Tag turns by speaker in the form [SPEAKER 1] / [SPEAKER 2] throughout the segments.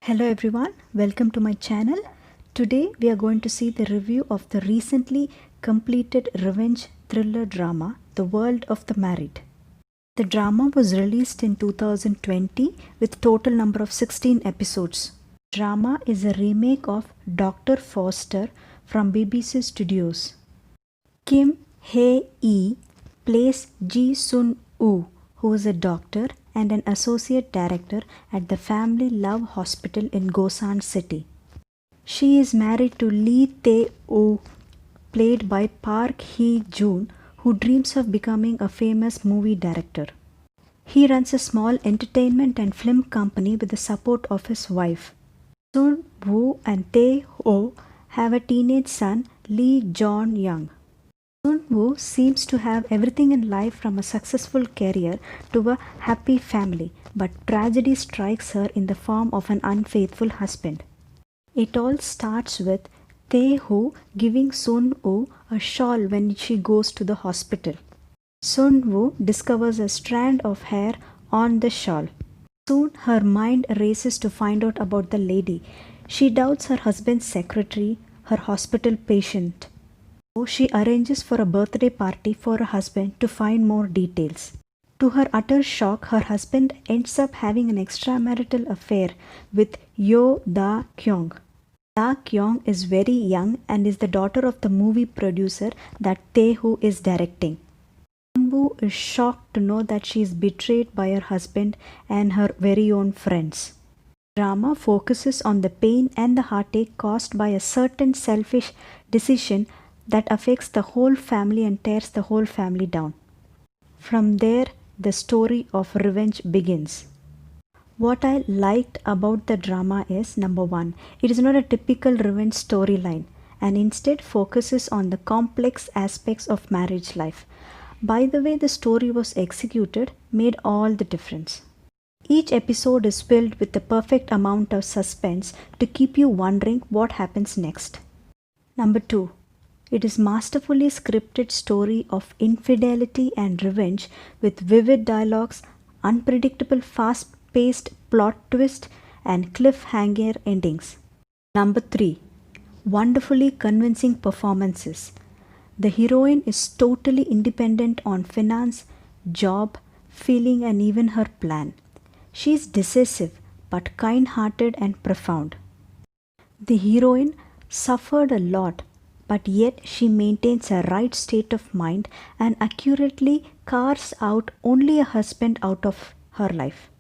[SPEAKER 1] Hello everyone, welcome to my channel. Today we are going to see the review of the recently completed revenge thriller drama The World of the Married. The drama was released in 2020 with total number of 16 episodes. Drama is a remake of Dr. Foster from BBC Studios. Kim Hae-ee plays Ji Sun-woo, who is a doctor and an associate director at the Family Love Hospital in Gosan City. She is married to Lee Tae-woo, played by Park Hee-joon, who dreams of becoming a famous movie director. He runs a small entertainment and film company with the support of his wife. Sun-woo and Tae-woo have a teenage son, Lee Jeon-young. Sun-woo seems to have everything in life, from a successful career to a happy family, but tragedy strikes her in the form of an unfaithful husband. It all starts with Tae-woo giving Sun-woo a shawl when she goes to the hospital. Sun-woo discovers a strand of hair on the shawl. Soon her mind races to find out about the lady. She doubts her husband's secretary, her hospital patient. So she arranges for a birthday party for her husband to find more details. To her utter shock, her husband ends up having an extramarital affair with Yo Da-kyung. Da-kyung is very young and is the daughter of the movie producer that Tae-woo is directing. Sun-woo is shocked to know that she is betrayed by her husband and her very own friends. Drama focuses on the pain and the heartache caused by a certain selfish decision that affects the whole family and tears the whole family down. From there, the story of revenge begins. What I liked about the drama is, number one, it is not a typical revenge storyline and instead focuses on the complex aspects of marriage life. By the way the story was executed made all the difference. Each episode is filled with the perfect amount of suspense to keep you wondering what happens next. Number two, it is masterfully scripted story of infidelity and revenge with vivid dialogues, unpredictable fast-paced plot twist and cliffhanger endings. Number 3. Wonderfully convincing performances. The heroine is totally independent on finance, job, feeling and even her plan. She is decisive but kind-hearted and profound. The heroine suffered a lot, but yet she maintains a right state of mind and accurately carves out only a husband out of her life.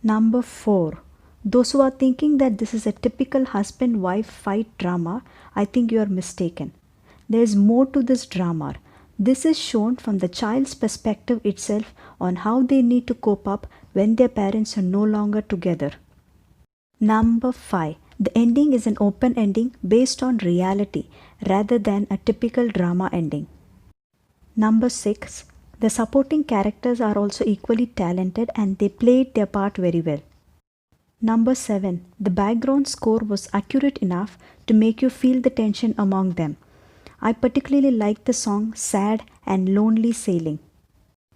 [SPEAKER 1] Number 4. Those who are thinking that this is a typical husband-wife fight drama, I think you are mistaken. There is more to this drama. This is shown from the child's perspective itself on how they need to cope up when their parents are no longer together. Number 5. The ending is an open ending based on reality rather than a typical drama ending. Number 6. The supporting characters are also equally talented and they played their part very well. Number 7. The background score was accurate enough to make you feel the tension among them. I particularly liked the song Sad and Lonely Sailing.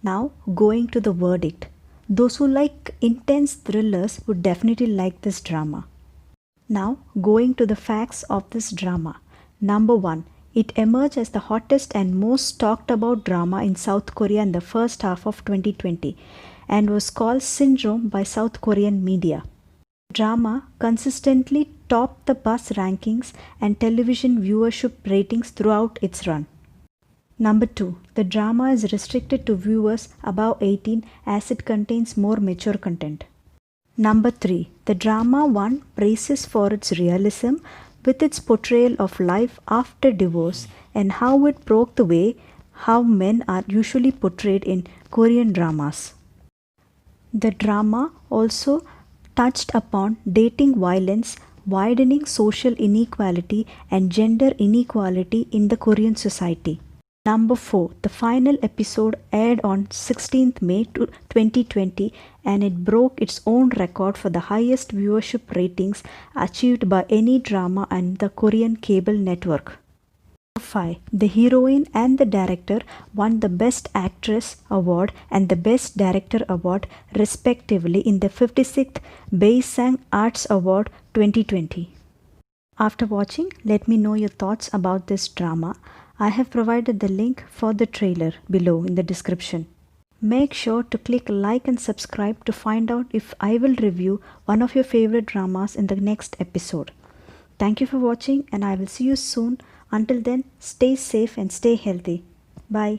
[SPEAKER 1] Now going to the verdict. Those who like intense thrillers would definitely like this drama. Now going to the facts of this drama. Number 1. It emerged as the hottest and most talked about drama in South Korea in the first half of 2020 and was called Syndrome by South Korean media. Drama consistently topped the buzz rankings and television viewership ratings throughout its run. Number 2. The drama is restricted to viewers above 18 as it contains more mature content. Number 3. The drama won praises for its realism with its portrayal of life after divorce and how it broke the way how men are usually portrayed in Korean dramas. The drama also touched upon dating violence, widening social inequality and gender inequality in the Korean society. Number 4. The final episode aired on 16th May 2020 and it broke its own record for the highest viewership ratings achieved by any drama on the Korean cable network. 5. The heroine and the director won the Best Actress Award and the Best Director Award respectively in the 56th Baisang Arts Award 2020. After watching, let me know your thoughts about this drama. I have provided the link for the trailer below in the description. Make sure to click like and subscribe to find out if I will review one of your favorite dramas in the next episode. Thank you for watching and I will see you soon. Until then, stay safe and stay healthy. Bye.